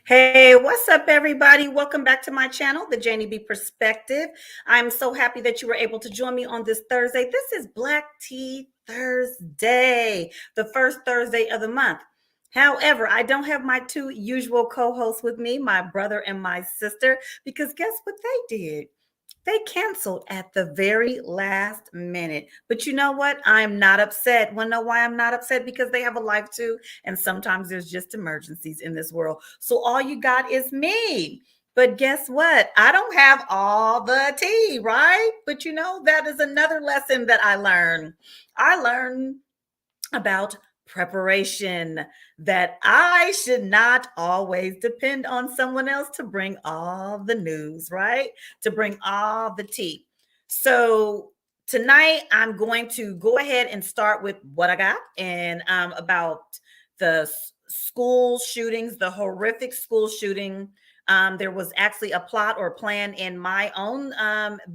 Hey, what's up, everybody? Welcome back to my channel, the Jannie B Perspective. I'm so happy that you were able to join me on this Thursday. This is Black Tea Thursday, the first Thursday of the month. However, I don't have my two usual co-hosts with me, my brother and my sister, because guess what they did? They canceled at the very last minute. But you know what? I'm not upset. Want to know why I'm not upset? Because they have a life too. And sometimes there's just emergencies in this world. So all you got is me. But guess what? I don't have all the tea, right? But that is another lesson that I learned. I learned about preparation, that I should not always depend on someone else to bring all the news, right? To bring all the tea. So tonight I'm going to go ahead and start with what I got and about the school shootings, the horrific school shooting. There was actually a plot or plan in my own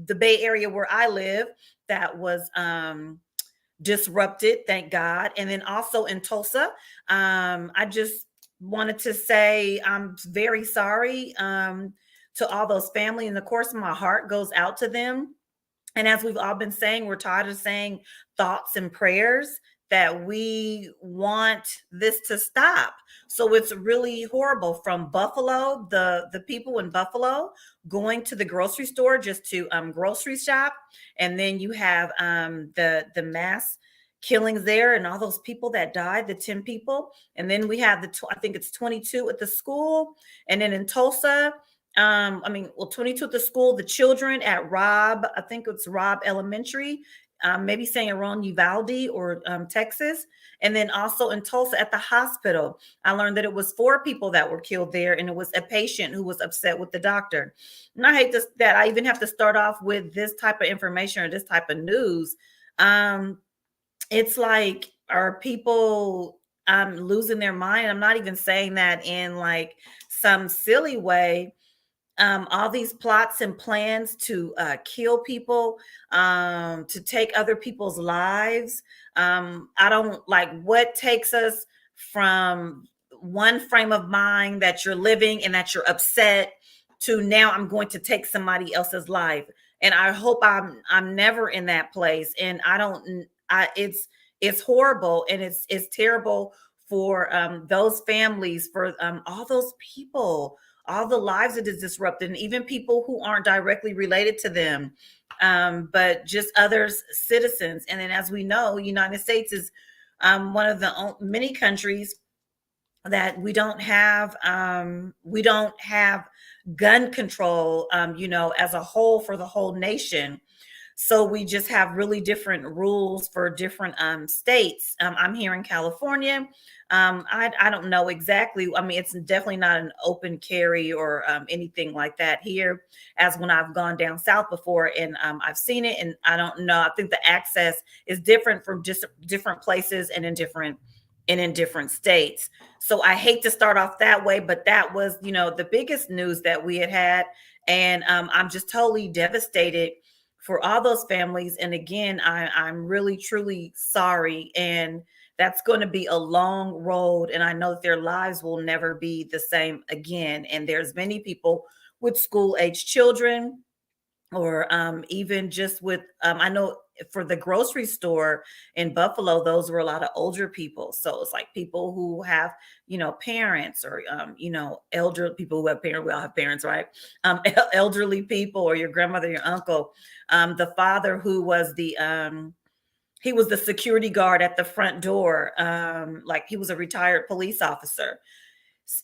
the Bay Area where I live that was disrupted, thank God. And then also in Tulsa, I just wanted to say I'm very sorry to all those family. And of course, my heart goes out to them. And as we've all been saying, we're tired of saying thoughts and prayers that we want this to stop. So it's really horrible from Buffalo, the people in Buffalo going to the grocery store just to grocery shop. And then you have the mass killings there and all those people that died, the 10 people. And then we have I think it's 22 at the school. And then in Tulsa, 22 at the school, the children at I think it's Robb Elementary, maybe saying it wrong, Uvalde or Texas. And then also in Tulsa at the hospital, I learned that it was 4 people that were killed there, and it was a patient who was upset with the doctor. And I hate this that I even have to start off with this type of information or this type of news. It's like, are people losing their mind? I'm not even saying that in like some silly way. All these plots and plans to kill people, to take other people's lives. I don't like what takes us from one frame of mind that you're living and that you're upset to now I'm going to take somebody else's life. And I hope I'm never in that place. And I don't. It's horrible and it's terrible for those families, for all those people, all the lives it has disrupted, and even people who aren't directly related to them, but just others, citizens. And then, as we know, United States is one of the many countries that we don't have gun control, as a whole for the whole nation. So we just have really different rules for different states. I'm here in California. I don't know exactly. I mean, it's definitely not an open carry or anything like that here, as when I've gone down south before and I've seen it. And I don't know. I think the access is different from just different places and in different states. So I hate to start off that way, but that was, the biggest news that we had. And I'm just totally devastated for all those families. And again, I'm really, truly sorry. And that's going to be a long road. And I know that their lives will never be the same again. And there's many people with school age children, or even just with I know for the grocery store in Buffalo, those were a lot of older people. So it's like people who have, parents, or elder people who have parents. We all have parents, right? Elderly people, or your grandmother, your uncle. The father who was he was the security guard at the front door. Like, he was a retired police officer,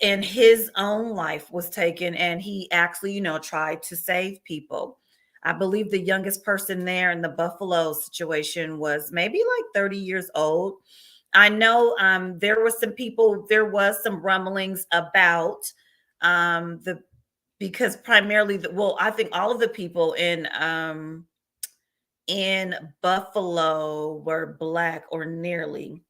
and his own life was taken, and he actually, tried to save people. I believe the youngest person there in the Buffalo situation was maybe like 30 years old. I know there was some rumblings about the because primarily I think all of the people in Buffalo were Black, or nearly.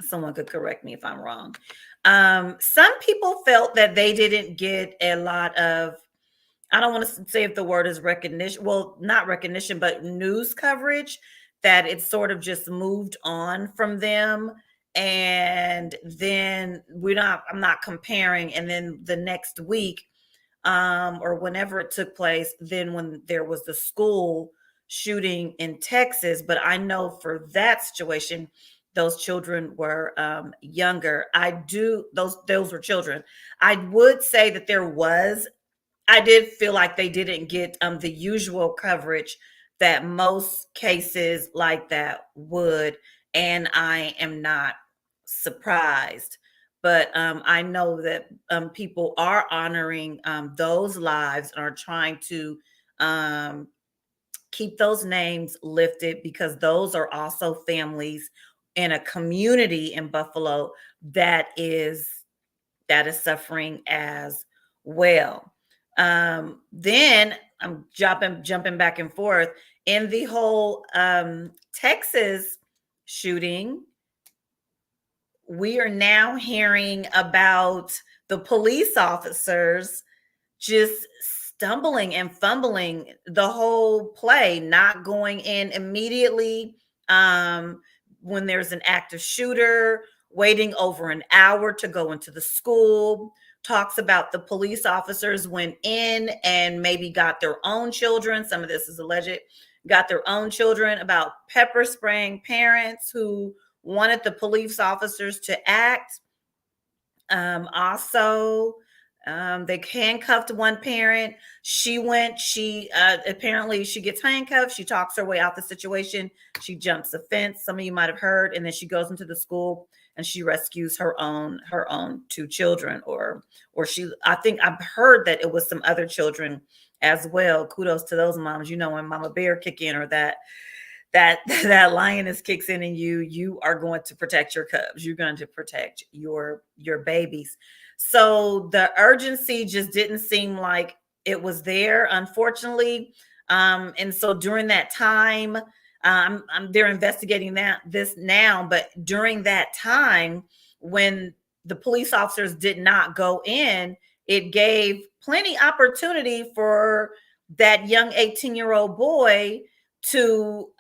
Someone could correct me if I'm wrong. Some people felt that they didn't get a lot of, I don't want to say if the word is recognition, well, not recognition, but news coverage, that it sort of just moved on from them. and then I'm not comparing. And then the next week, or whenever it took place, then when there was the school shooting in Texas. But I know for that situation, those children were younger. Those were children. I would say that I did feel like they didn't get the usual coverage that most cases like that would, and I am not surprised. But I know that people are honoring those lives and are trying to um, keep those names lifted, because those are also families in a community in Buffalo that is suffering as well. Then I'm jumping back and forth in the whole Texas shooting. We are now hearing about the police officers just stumbling and fumbling the whole play, not going in immediately when there's an active shooter, waiting over an hour to go into the school. Talks about the police officers went in and maybe got their own children. Some of this is alleged, got their own children, about pepper spraying parents who wanted the police officers to act. Also, they handcuffed one parent. She apparently she gets handcuffed. She talks her way out the situation. She jumps a fence. Some of you might have heard, and then she goes into the school and she rescues her own two children, or I think I've heard that it was some other children as well. Kudos to those moms. You know, when Mama Bear kick in, or that lioness kicks in, and you are going to protect your cubs, you're going to protect your babies. So the urgency just didn't seem like it was there, unfortunately. And so during that time, they're investigating this now, but during that time when the police officers did not go in, it gave plenty opportunity for that young 18-year-old boy to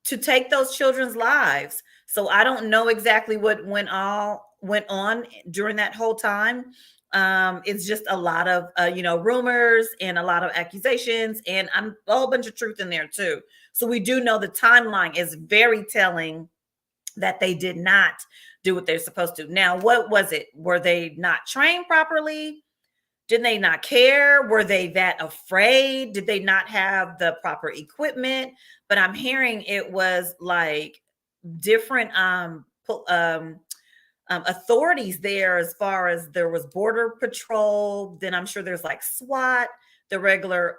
take those children's lives. So I don't know exactly what went on during that whole time. It's just a lot of rumors and a lot of accusations, and a whole bunch of truth in there too. So we do know the timeline is very telling that they did not do what they're supposed to. Now, what was it? Were they not trained properly? Did they not care? Were they that afraid? Did they not have the proper equipment? But I'm hearing it was like different authorities there, as far as there was border patrol. Then I'm sure there's like SWAT, the regular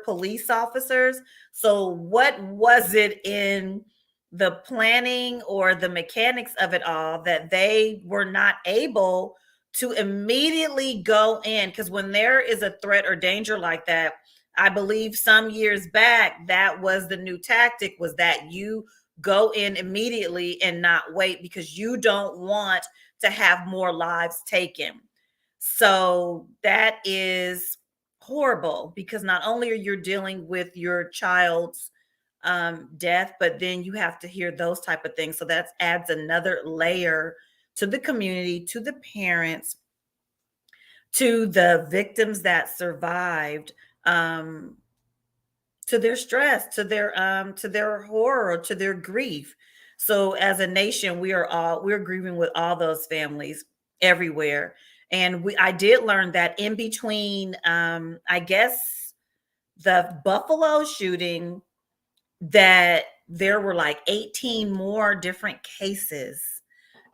police officers. So what was it in the planning or the mechanics of it all that they were not able to immediately go in? Because when there is a threat or danger like that, I believe some years back, that was the new tactic, was that you go in immediately and not wait, because you don't want to have more lives taken. So that is horrible, because not only are you dealing with your child's death, but then you have to hear those type of things. So that adds another layer to the community, to the parents, to the victims that survived, um, to their stress, to their horror, to their grief. So as a nation, we're grieving with all those families everywhere. And I did learn that in between, I guess, the Buffalo shooting, that there were like 18 more different cases.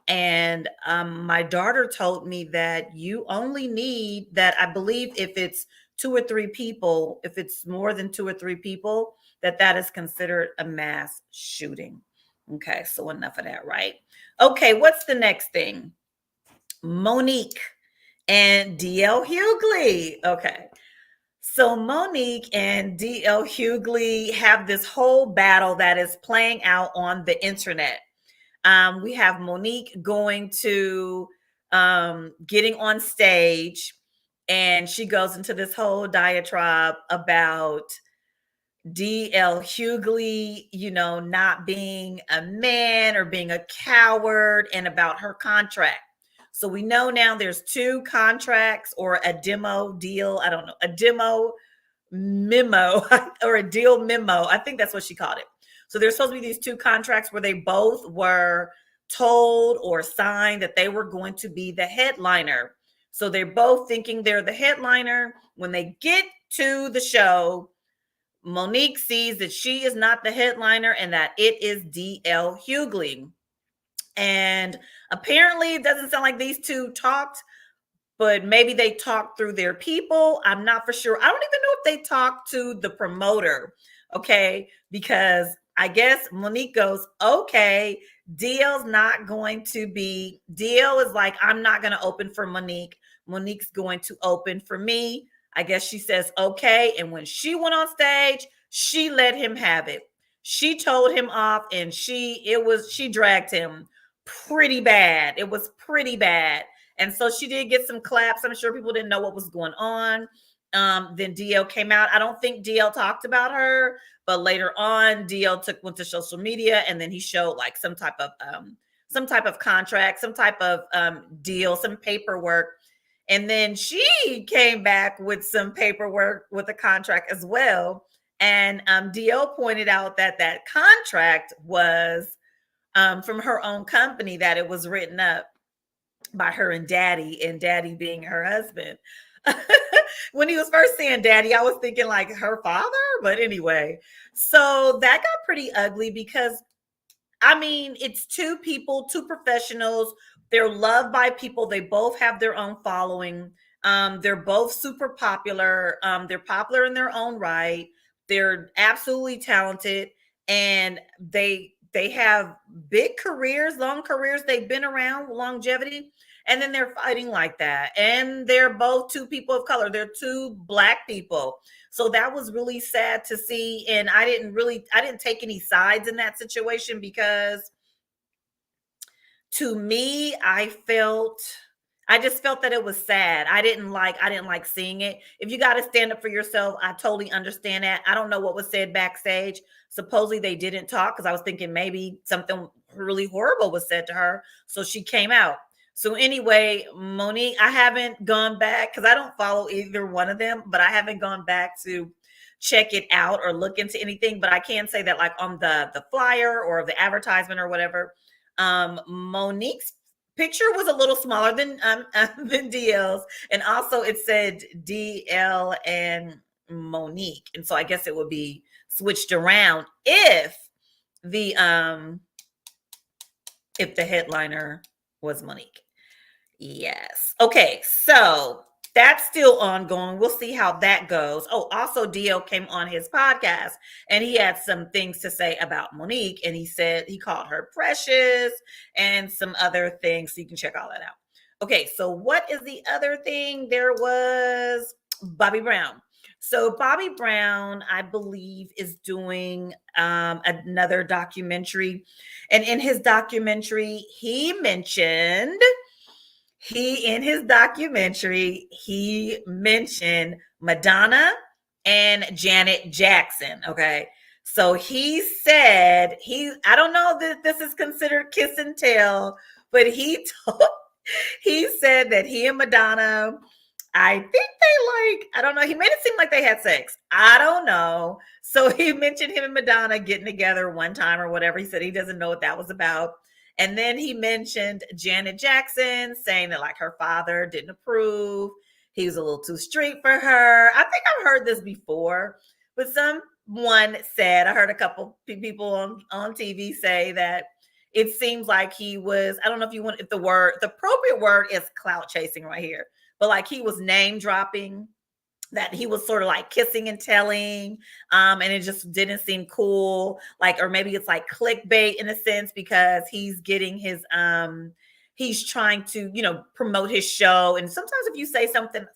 And my daughter told me that you only need that, I believe, if it's two or three people, if it's more than two or three people, that is considered a mass shooting. Okay, so enough of that, right? Okay, what's the next thing? Monique and DL Hughley. Okay. So Monique and DL Hughley have this whole battle that is playing out on the internet. We have Monique going to getting on stage, and she goes into this whole diatribe about DL Hughley, not being a man or being a coward, and about her contract. So we know now there's two contracts or a demo deal. I don't know, a demo memo or a deal memo. I think that's what she called it. So there's supposed to be these two contracts where they both were told or signed that they were going to be the headliner. So they're both thinking they're the headliner. When they get to the show, Monique sees that she is not the headliner and that it is DL Hughley. And apparently, it doesn't sound like these two talked, but maybe they talked through their people. I'm not for sure. I don't even know if they talked to the promoter. Okay. Because I guess Monique goes, okay, DL's not going to be, DL is like, I'm not going to open for Monique. Monique's going to open for me. I guess she says, okay. And when she went on stage, she let him have it. She told him off and she dragged him pretty bad. It was pretty bad. And so she did get some claps. I'm sure people didn't know what was going on. Then DL came out. I don't think DL talked about her, but later on, DL went to social media and then he showed like some type of contract, some type of deal, some paperwork. And then she came back with some paperwork with a contract as well. And DL pointed out that that contract was from her own company, that it was written up by her and Daddy being her husband. When he was first saying Daddy, I was thinking like her father, but anyway. So that got pretty ugly because, I mean, it's two people, two professionals. They're loved by people. They both have their own following. They're both super popular. They're popular in their own right. They're absolutely talented, and they have big careers, long careers. They've been around, longevity, and then they're fighting like that. And they're both two people of color. They're two Black people. So that was really sad to see. And I didn't take any sides in that situation because, to me, I just felt that it was sad. I didn't like seeing it. If you got to stand up for yourself, I totally understand that. I don't know what was said backstage. Supposedly they didn't talk because I was thinking maybe something really horrible was said to her. So she came out. So anyway, Monique, I haven't gone back because I don't follow either one of them, but I haven't gone back to check it out or look into anything. But I can say that like on the flyer or the advertisement or whatever, Monique's picture was a little smaller than than DL's, and also it said DL and Monique, and so I guess it would be switched around the um if the headliner was Monique. Yes. Okay. So that's still ongoing. We'll see how that goes. Oh, also DL came on his podcast and he had some things to say about Monique. And he said he called her precious and some other things. So you can check all that out. Okay. So what is the other thing? There was Bobby Brown. So Bobby Brown, I believe, is doing another documentary. And in his documentary, he mentioned Madonna and Janet Jackson. Okay. So he said I don't know that this is considered kiss and tell, but he said that he and Madonna, I think I don't know. He made it seem like they had sex. I don't know. So he mentioned him and Madonna getting together one time or whatever. He said he doesn't know what that was about. And then he mentioned Janet Jackson, saying that like her father didn't approve. He was a little too strict for her. I think I've heard this before, but someone said, I heard a couple people on TV say that it seems like he was, I don't know if the appropriate word is clout chasing right here, but like he was name dropping, that he was sort of like kissing and telling, and it just didn't seem cool. Like, or maybe it's like clickbait in a sense because he's getting he's trying to, promote his show. And sometimes if you say something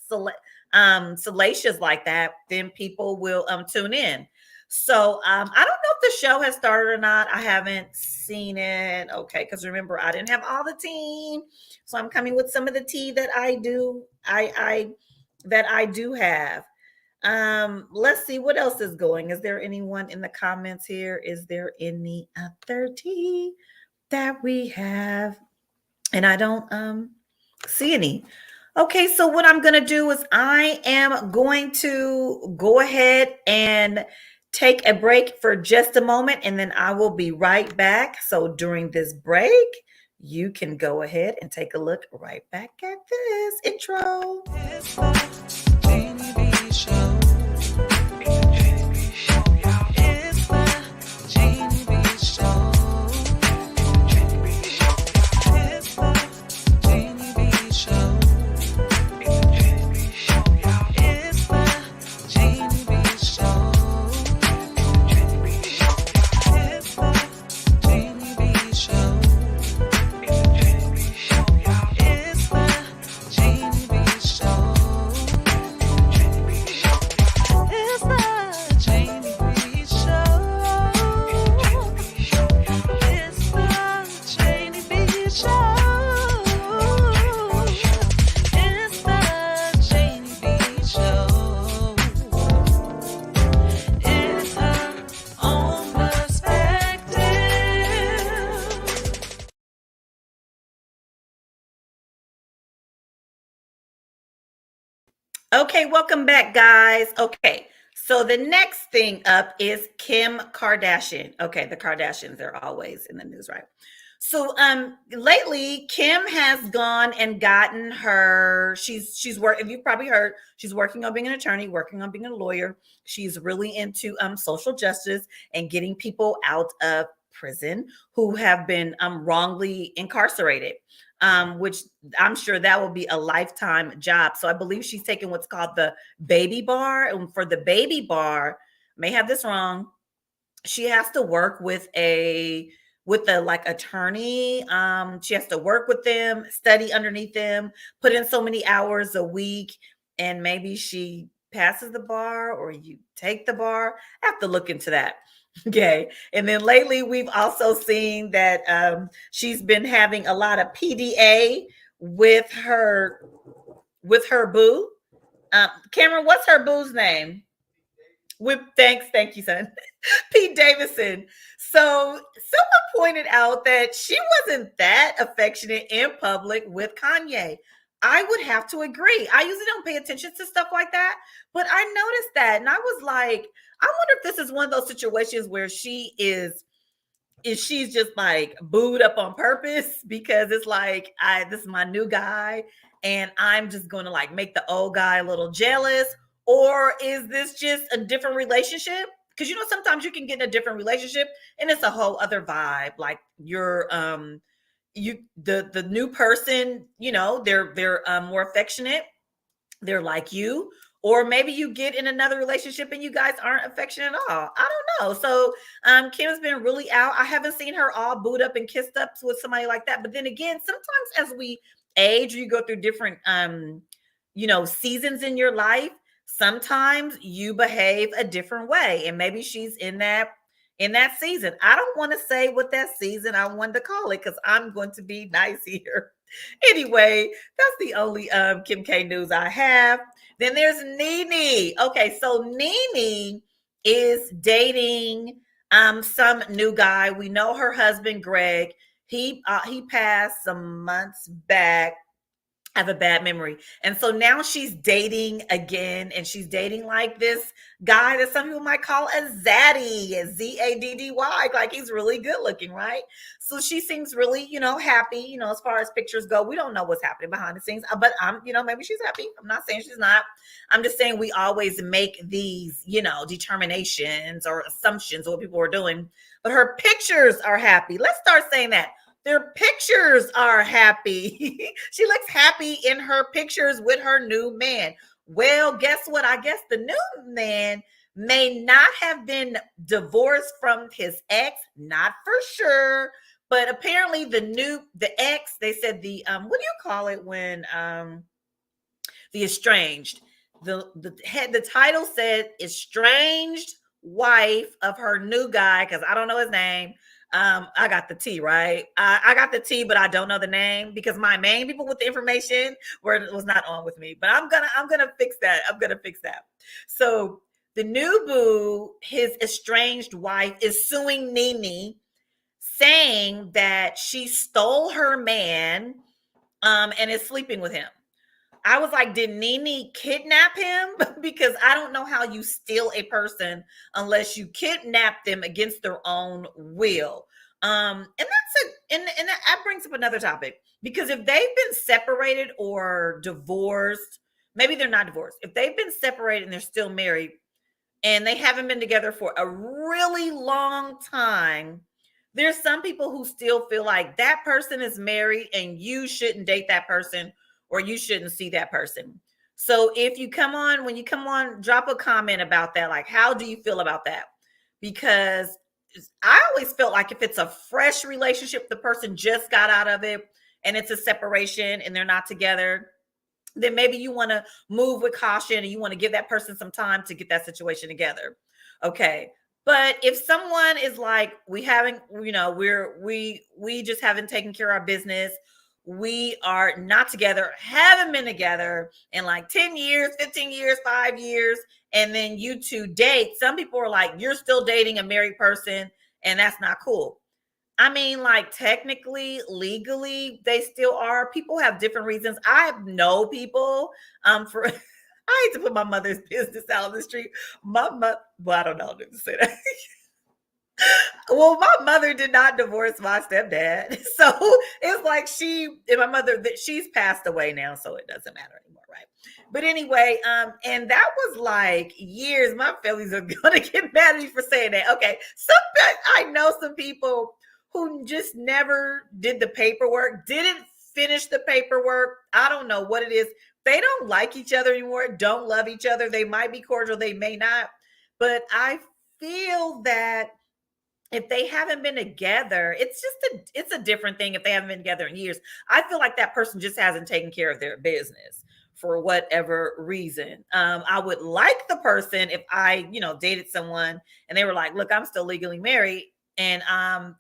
salacious like that, then people will tune in. So I don't know if the show has started or not. I haven't seen it. Okay, because remember, I didn't have all the tea, so I'm coming with some of the tea that I do. I that I do have. Let's see what else is going. Is there anyone in the comments here? Is there any other tea that we have? And I don't see any. Okay, so what I'm going to do is I am going to go ahead and take a break for just a moment, and then I will be right back. So during this break, you can go ahead and take a look right back at this intro. It's the Jannie B show. It's the Jannie B show. Okay, welcome back, guys. Okay, so the next thing up is Kim Kardashian. Okay, the Kardashians, they're always in the news, right? So lately Kim has gone and gotten her, she's work, if you've probably heard, she's working on being an attorney, working on being a lawyer. She's really into social justice and getting people out of prison who have been wrongly incarcerated. Which I'm sure that will be a lifetime job. So I believe she's taking what's called the baby bar. And for the baby bar, may have this wrong, she has to work with a like attorney. She has to work with them, study underneath them, put in so many hours a week, and maybe she passes the bar or you take the bar. I have to look into that. Okay. And then lately we've also seen that she's been having a lot of PDA with her boo. Cameron, what's her boo's name? Thank you, son. Pete Davidson. So someone pointed out that she wasn't that affectionate in public with Kanye. I would have to agree. I usually don't pay attention to stuff like that, but I noticed that, and I was like, I wonder if this is one of those situations where she's just like booed up on purpose because it's like, this is my new guy and I'm just going to like make the old guy a little jealous, or is this just a different relationship? Because sometimes you can get in a different relationship and it's a whole other vibe. Like you're the new person, they're more affectionate, they're like you, or maybe you get in another relationship and you guys aren't affectionate at all. I don't know. So Kim's been really out. I haven't seen her all booed up and kissed up with somebody like that. But then again, sometimes as we age, you go through different seasons in your life. Sometimes you behave a different way, and maybe she's in that season. I don't want to say what that season I wanted to call it because I'm going to be nice here. Anyway, that's the only Kim K news I have. Then there's Nene. Okay, so Nene is dating some new guy. We know her husband Greg. He passed some months back. I have a bad memory. And so now she's dating again, and she's dating like this guy that some people might call a zaddy, Zaddy. Like he's really good looking, right? So she seems really, happy, as far as pictures go. We don't know what's happening behind the scenes, but maybe she's happy. I'm not saying she's not. I'm just saying we always make these, determinations or assumptions of what people are doing, but her pictures are happy. Let's start saying that. Their pictures are happy. She looks happy in her pictures with her new man. Well, guess what? I guess the new man may not have been divorced from his ex, not for sure. But apparently the ex, they said what do you call it when the estranged? The title said estranged wife of her new guy, because I don't know his name. I got the T, right? I got the T, but I don't know the name because my main people with the information was not on with me. But I'm gonna fix that. I'm gonna fix that. So the new boo, his estranged wife, is suing Nene, saying that she stole her man and is sleeping with him. I was like, did Nene kidnap him? Because I don't know how you steal a person unless you kidnap them against their own will. And that brings up another topic, because if they've been separated or divorced, maybe they're not divorced. If they've been separated and they're still married and they haven't been together for a really long time, there's some people who still feel like that person is married and you shouldn't date that person or you shouldn't see that person. So if you come on, when you come on, drop a comment about that. Like, how do you feel about that? Because I always felt like if it's a fresh relationship, the person just got out of it and it's a separation and they're not together, then maybe you want to move with caution and you want to give that person some time to get that situation together. Okay. But if someone is like, we haven't, we just haven't taken care of our business, we are not together, haven't been together in like 10 years, 15 years, 5 years, and then you two date. Some people are like, you're still dating a married person, and that's not cool. I mean, like, technically, legally, they still are. People have different reasons. I know people for I hate to put my mother's business out on the street. My mother, well, I don't know to say that. Well, my mother did not divorce my stepdad. So it's like she and my mother, that she's passed away now, so it doesn't matter anymore, right? But anyway, and that was like years. My families are gonna get mad at me for saying that. Okay. I know some people who just never did the paperwork, didn't finish the paperwork. I don't know what it is. They don't like each other anymore, don't love each other. They might be cordial, they may not. But I feel that if they haven't been together, it's a different thing if they haven't been together in years. I feel like that person just hasn't taken care of their business for whatever reason. I would like the person if I, dated someone and they were like, look, I'm still legally married. And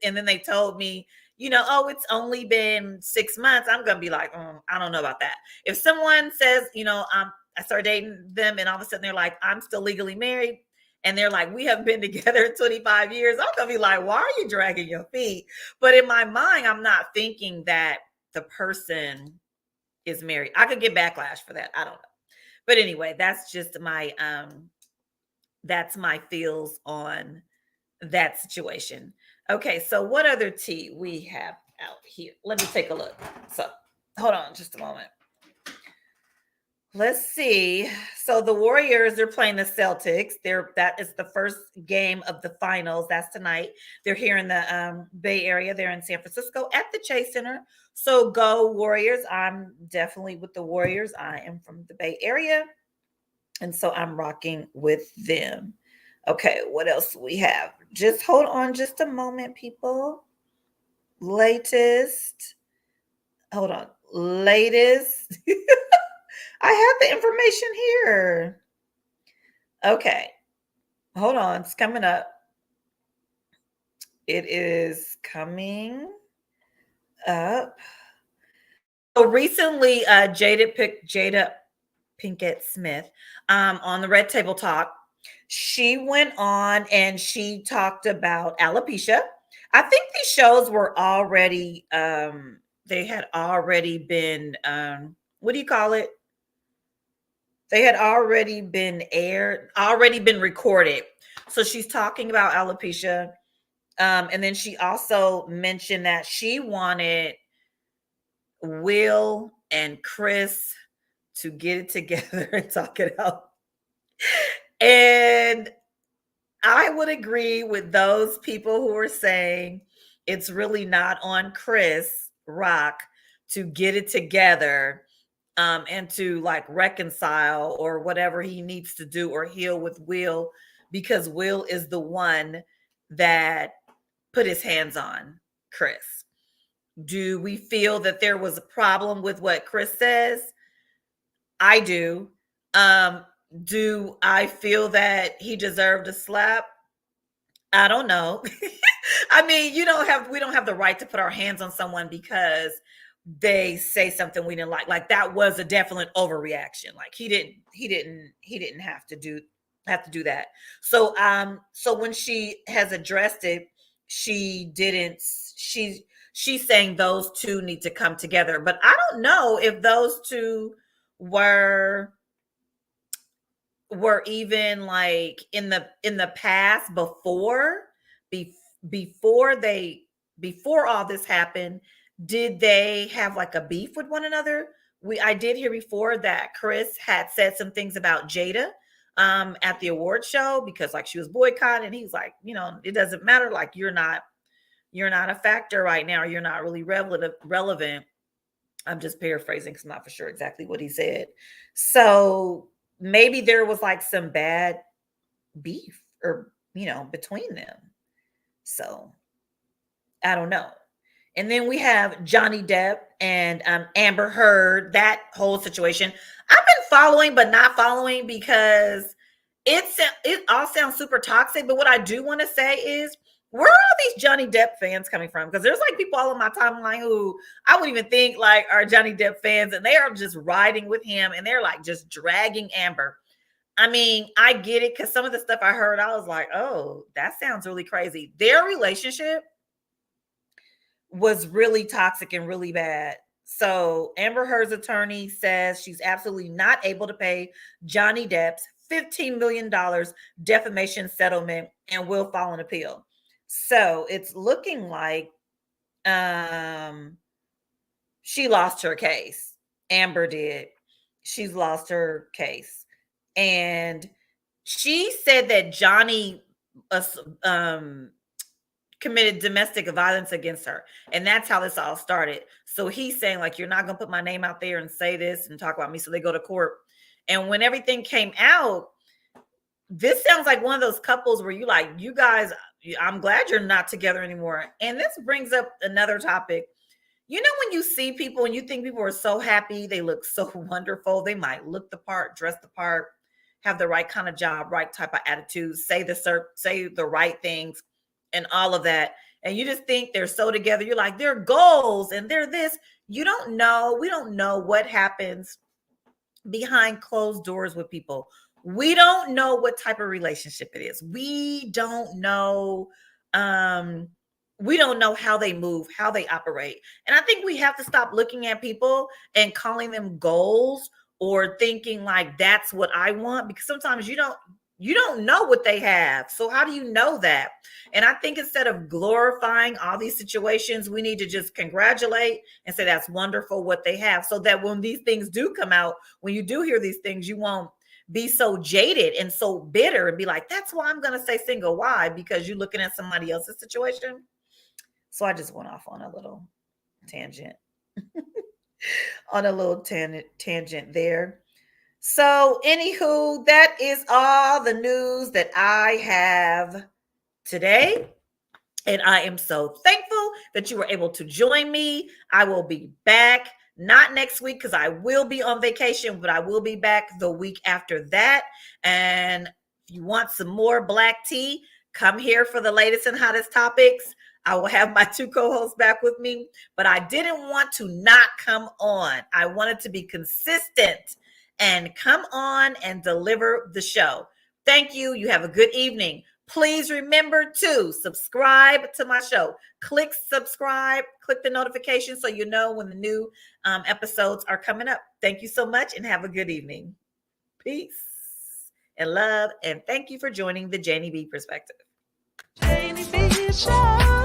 then they told me, oh, it's only been 6 months. I'm gonna be like, I don't know about that. If someone says, I start dating them and all of a sudden they're like, I'm still legally married, and they're like, we have been together 25 years, I'm gonna be like, why are you dragging your feet? But in my mind, I'm not thinking that the person is married. I could get backlash for that. I don't know. But anyway, that's my feels on that situation. Okay, so what other tea we have out here? Let me take a look. So hold on just a moment. Let's see. So the Warriors, they're playing the Celtics. That is the first game of the finals. That's tonight. They're here in the Bay Area. They're in San Francisco at the Chase Center. So go Warriors. I'm definitely with the Warriors. I am from the Bay Area, and so I'm rocking with them. Okay, what else do we have? Just hold on just a moment, people. Latest. Hold on. Latest. I have the information here. Okay. Hold on. It's coming up. It is coming up. So recently, Jada Pinkett Smith on the Red Table Talk. She went on and she talked about alopecia. I think these shows were already they had already been what do you call it? They had already been aired, already been recorded. So she's talking about alopecia. And then she also mentioned that she wanted Will and Chris to get it together and talk it out. And I would agree with those people who are saying it's really not on Chris Rock to get it together and to like reconcile or whatever he needs to do or heal with Will, because Will is the one that put his hands on Chris. Do we feel that there was a problem with what Chris says? I do. Do I feel that he deserved a slap? I don't know. I mean, we don't have the right to put our hands on someone because they say something we didn't like. Like that was a definite overreaction. Like he didn't have to do that. So when she has addressed it, she didn't she's saying those two need to come together. But I don't know if those two were even like in the past be, before they before all this happened. Did they have like a beef with one another? I did hear before that Chris had said some things about Jada at the award show because like she was boycotted, and he's like, it doesn't matter, like you're not a factor right now, you're not really relevant. I'm just paraphrasing because I'm not for sure exactly what he said. So maybe there was like some bad beef or, between them. So I don't know. And then we have Johnny Depp and Amber Heard, that whole situation. I've been following, but not following because it all sounds super toxic. But what I do want to say is, where are all these Johnny Depp fans coming from? Because there's like people all on my timeline who I wouldn't even think like are Johnny Depp fans, and they are just riding with him, and they're like just dragging Amber. I mean, I get it because some of the stuff I heard, I was like, oh, that sounds really crazy. Their relationship was really toxic and really bad. So Amber Heard's attorney says she's absolutely not able to pay Johnny Depp's $15 million defamation settlement and will file an appeal. So it's looking like she lost her case. Amber did. She's lost her case. And she said that Johnny committed domestic violence against her. And that's how this all started. So he's saying, like, you're not going to put my name out there and say this and talk about me. So they go to court. And when everything came out, this sounds like one of those couples where you like, you guys, I'm glad you're not together anymore. And this brings up another topic. When you see people and you think people are so happy, they look so wonderful, they might look the part, dress the part, have the right kind of job, right type of attitude, say the right things and all of that. And you just think they're so together. You're like, they're goals and they're this. You don't know. We don't know what happens behind closed doors with people. We don't know what type of relationship it is. We don't know. We don't know how they move, how they operate. And I think we have to stop looking at people and calling them goals or thinking like that's what I want, because sometimes you don't know what they have. So how do you know that? And I think instead of glorifying all these situations, we need to just congratulate and say that's wonderful what they have, so that when these things do come out, when you do hear these things, you won't be so jaded and so bitter and be like, that's why I'm going to stay single. Why? Because you're looking at somebody else's situation. So I just went off on a little tangent. Tangent there. So, anywho, that is all the news that I have today. And I am so thankful that you were able to join me. I will be back, not next week because I will be on vacation, but I will be back the week after that. And if you want some more black tea, come here for the latest and hottest topics. I will have my two co-hosts back with me, but I didn't want to not come on. I wanted to be consistent and come on and deliver the show. Thank you. You have a good evening. Please remember to subscribe to my show. Click subscribe, click the notification so you know when the new episodes are coming up. Thank you so much and have a good evening. Peace and love. And thank you for joining the Jannie B Perspective. Jannie B Show.